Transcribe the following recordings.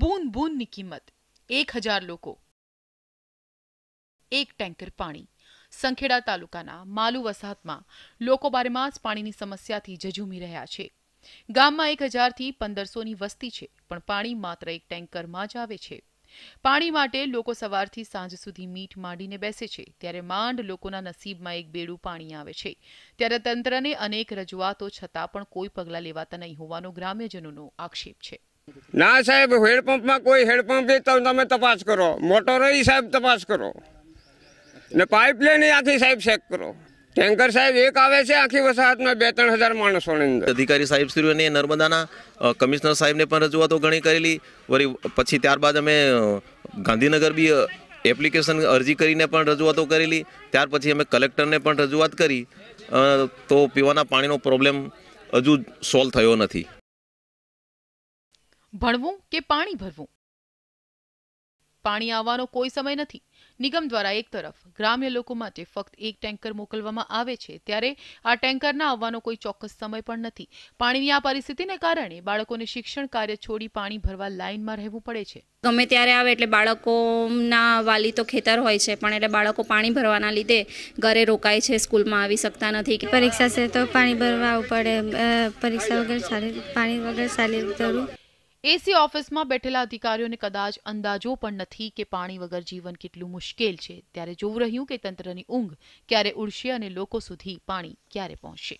બૂંદ બૂંદની કિંમત 1000 લોકો, એક ટેન્કર પાણી. સંખેડા તાલુકાના માલુ વસાહતમાં લોકો બારેમાસ પાણીની સમસ્યાથી ઝઝૂમી રહ્યા છે. ગામમાં 1000થી 1500ની વસ્તી છે, પણ પાણી માત્ર એક ટેન્કરમાં જ આવે છે. પાણી માટે લોકો સવારથી સાંજ સુધી મીટ માંડીને બેસે છે, ત્યારે માંડ લોકોના નસીબમાં એક બેડું પાણી આવે છે. ત્યારે તંત્રને અનેક રજૂઆતો છતાં પણ કોઈ પગલાં લેવાતા નહીં હોવાનો ગ્રામ્યજનોનો આક્ષેપ છે. ના સાહેબ, હેડપંપમાં કોઈ હેડપંપ તમે તપાસ કરો, મોટરો સાહેબ તપાસ કરો ને પાઇપલાઇન આખી સાહેબ ચેક કરો. ટેન્કર સાહેબ એક આવે છે આખી વસાહતમાં 2-3 હજાર માણસોની અંદર. અધિકારી સાહેબ શ્રીઓને નર્મદાના કમિશનર સાહેબને પણ રજૂઆતો ઘણી કરેલી. વળી પછી ત્યારબાદ અમે ગાંધીનગર બી એપ્લિકેશન અરજી કરીને પણ રજૂઆતો કરેલી. ત્યાર પછી અમે કલેક્ટરને પણ રજૂઆત કરી, તો પીવાના પાણીનો પ્રોબ્લેમ હજુ સોલ્વ થયો નથી. ભણવું કે પાણી ભરવું, પાણી આવવાનો કોઈ સમય નથી. નિગમ દ્વારા એક તરફ ગ્રામ્ય લોકો માટે ફક્ત એક ટેન્કર મોકલવામાં આવે છે, ત્યારે આ ટેન્કરના આવવાનો કોઈ ચોક્કસ સમય પણ નથી. પાણીની આ પરિસ્થિતિને કારણે બાળકોને શિક્ષણ કાર્ય છોડી પાણી ભરવા લાઇનમાં રહેવું પડે છે. ગમે ત્યારે આવે એટલે બાળકોના વાલી તો ખેતર હોય છે, પણ એટલે બાળકો પાણી ભરવાના લીધે ઘરે રોકાય છે, સ્કૂલમાં આવી શકતા નથી. પરીક્ષા છે તો પાણી ભરવા આવવું પડે, પરીક્ષા વગર પાણી વગર ચાલી તરું. એસી ઓફિસમાં બેઠેલા અધિકારીઓને કદાચ અંદાજો પણ નથી કે પાણી વગર જીવન કેટલું મુશ્કેલ છે. ત્યારે જોવું રહ્યું કે તંત્રની ઊંઘ ક્યારે ઉડશે અને લોકો સુધી પાણી ક્યારે પહોંચશે.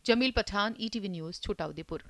Jameel Pathan, ETV news, Chhota Udepur.